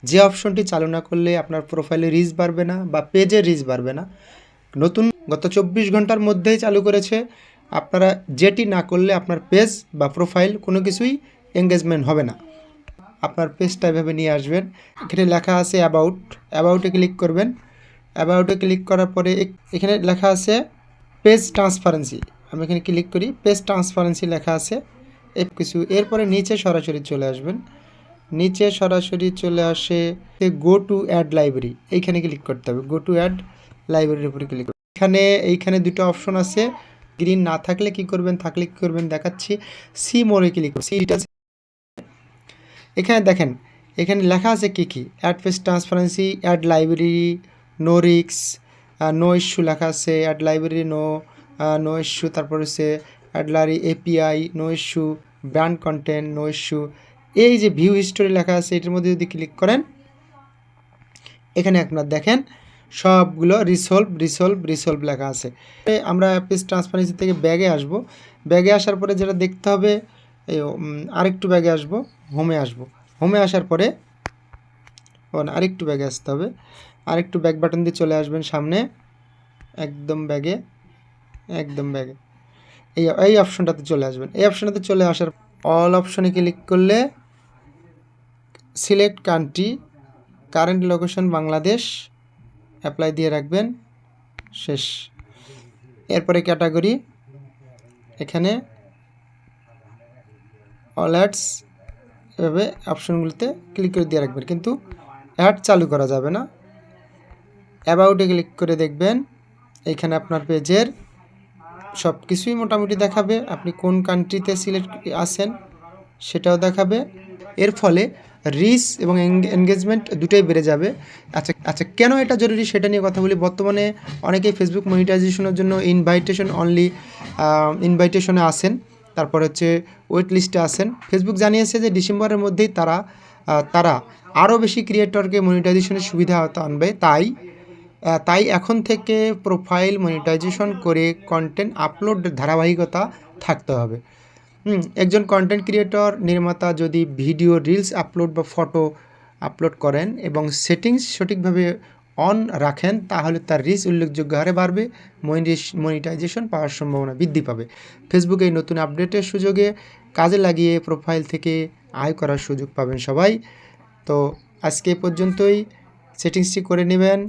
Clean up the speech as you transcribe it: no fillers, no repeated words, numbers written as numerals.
যে অপশনটি চালু না করলে আপনার প্রোফাইলে রিচ বাড়বে না বা পেজে রিচ বাড়বে না। নতুন গত 24 ঘন্টার মধ্যেই চালু করেছে। আপনারা যেটি না করলে আপনার পেজ বা প্রোফাইল কোনো কিছুই এঙ্গেজমেন্ট হবে না। আপনার পেজটা এভাবে নিয়ে আসবেন। এখানে লেখা আছে অ্যাবাউটে ক্লিক করবেন। অ্যাবাউটে ক্লিক করার পরে এখানে লেখা আছে পেজ ট্রান্সপারেন্সি। আমি এখানে ক্লিক করি, পেজ ট্রান্সপারেন্সি লেখা আছে কিছু। এরপরে নিচে সরাসরি চলে আসবেন। নিচে সরাসরি চলে আসে গো টু অ্যাড লাইব্রেরি, এইখানে ক্লিক করতে হবে। গো টু অ্যাড লাইব্রেরির উপরে ক্লিক করবেন। এইখানে দুটো অপশন আছে। গ্রিন না থাকলে কি করবেন, থাকলে কি করবেন দেখাচ্ছি। সি মোরে ক্লিক করুন। সি ডিটেলস এখানে দেখেন, এখানে লেখা আছে কি কি, ad page transparency, ad library, no risks, no issue লেখা আছে, অ্যাড লাইব্রেরি নো ইস্যু, তারপর হচ্ছে ad library API no issue, brand content no issue. এই যে ভিউ হিস্টোরি লেখা আছে এটার মধ্যে যদি ক্লিক করেন, এখানে আপনার দেখেন সবগুলো রিসলভ লেখা আছে। আমরা পেজ ট্রান্সপারেন্সি থেকে ব্যাগে আসব। ব্যাগে আসার পরে যেটা দেখতে হবে, আরেকটু ব্যাগে আসব, হোমে আসার পরে আরেকটু ব্যাগে আসতে হবে। আরেকটু ব্যাক বাটন দিয়ে চলে আসবেন সামনে, একদম ব্যাগে এই অপশনটাতে চলে আসবেন। এই অপশনটাতে চলে আসার অল অপশনে ক্লিক করলে select country, current location Bangladesh, apply দিয়ে রাখবেন, শেষ। এরপরে ক্যাটাগরি, এখানে অল অ্যাডস, এভাবে অপশনগুলোতে ক্লিক করে দিয়ে রাখবেন, কিন্তু অ্যাড চালু করা যাবে না। অ্যাবাউটে ক্লিক করে দেখবেন এইখানে আপনার পেজের সব কিছুই মোটামুটি দেখাবে, আপনি কোন কান্ট্রিতে সিলেক্ট আছেন সেটাও দেখাবে। এর ফলে রিচ এবং এনগেজমেন্ট দুটোই বেড়ে যাবে। আচ্ছা কেন এটা জরুরি সেটা নিয়ে কথা বলি। বর্তমানে অনেকেই ফেসবুক মনিটাইজেশনের জন্য ইনভাইটেশনে আসেন, তারপর হচ্ছে ওয়েট লিস্টে আসেন। ফেসবুক জানিয়েছে যে ডিসেম্বরের মধ্যেই তারা আরও বেশি ক্রিয়েটরকে মনিটাইজেশনের সুবিধা আনবে। তাই এখন থেকে প্রোফাইল মনিটাইজেশন করে কন্টেন্ট আপলোডের ধারাবাহিকতা থাকতে হবে। একজন কন্টেন্ট ক্রিয়েটর নির্মাতা যদি ভিডিও, রিলস আপলোড বা ফটো আপলোড করেন এবং সেটিংস সঠিকভাবে অন রাখেন, তাহলে তার রিচ উল্লেখযোগ্য হারে বাড়বে, মনিটাইজেশন পাওয়ার সম্ভাবনা বৃদ্ধি পাবে। ফেসবুক এই নতুন আপডেটের সুযোগে কাজে লাগিয়ে প্রোফাইল থেকে আয় করার সুযোগ পাবেন সবাই। তো আজকে পর্যন্তই, সেটিংসটি করে নেবেন।